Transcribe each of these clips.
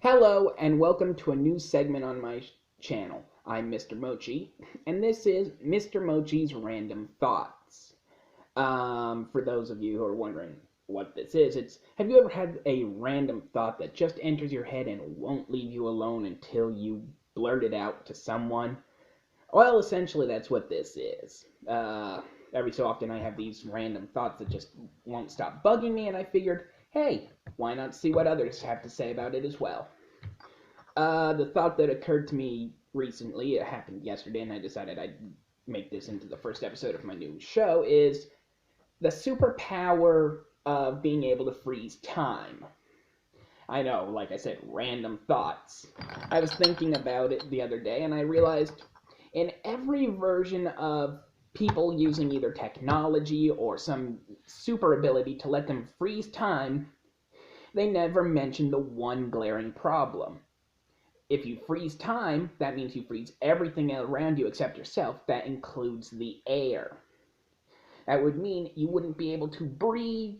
Hello and welcome to a new segment on my channel. I'm Mr. Mochi, and this is Mr. Mochi's Random Thoughts. For those of you who are wondering what this is, have you ever had a random thought that just enters your head and won't leave you alone until you blurt it out to someone? Well, essentially that's what this is. Every so often I have these random thoughts that just won't stop bugging me, and I figured, hey, why not see what others have to say about it as well? The thought that occurred to me recently, it happened yesterday, and I decided I'd make this into the first episode of my new show, is the superpower of being able to freeze time. I know, like I said, random thoughts. I was thinking about it the other day, and I realized in every version of people using either technology or some super ability to let them freeze time, they never mention the one glaring problem. If you freeze time, that means you freeze everything around you except yourself. That includes the air. That would mean you wouldn't be able to breathe,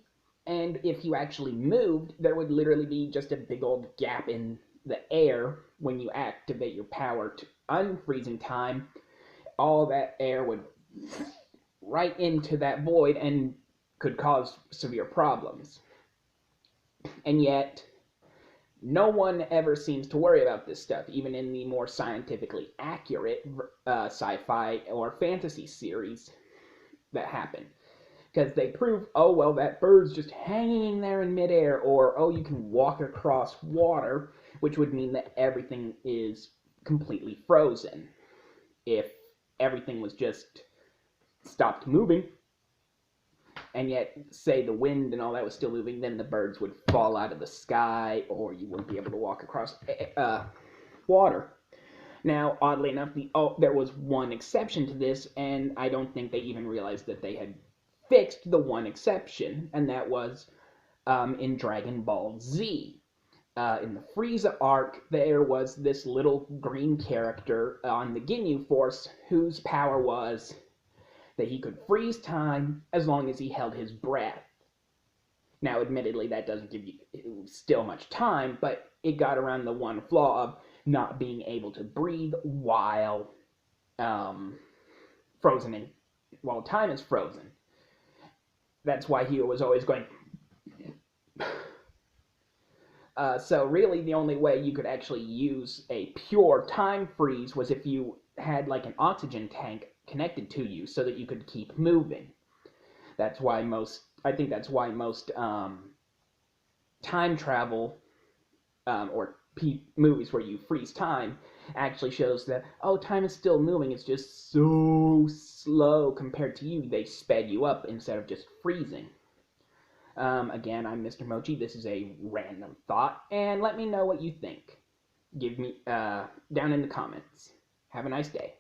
and if you actually moved, there would literally be just a big old gap in the air when you activate your power to unfreezing time. All that air would right into that void and could cause severe problems. And yet, no one ever seems to worry about this stuff, even in the more scientifically accurate sci-fi or fantasy series that happen. Because they prove, oh, well, that bird's just hanging there in midair, or, oh, you can walk across water, which would mean that everything is completely frozen. If everything was just stopped moving, and yet, say the wind and all that was still moving, then the birds would fall out of the sky, or you wouldn't be able to walk across water. Now, oddly enough, there was one exception to this, and I don't think they even realized that they had fixed the one exception, and that was in Dragon Ball Z. In the Frieza arc, there was this little green character on the Ginyu Force whose power was that he could freeze time as long as he held his breath. Now, admittedly, that doesn't give you still much time, but it got around the one flaw of not being able to breathe while while time is frozen. That's why he was always going. So really, the only way you could actually use a pure time freeze was if you had like an oxygen tank connected to you so that you could keep moving. I think that's why most time travel or movies where you freeze time actually shows that, oh, time is still moving, it's just so slow compared to you. They sped you up instead of just freezing. Again, I'm Mr. Mochi. This is a random thought, and let me know what you think. Give me down in the comments. Have a nice day.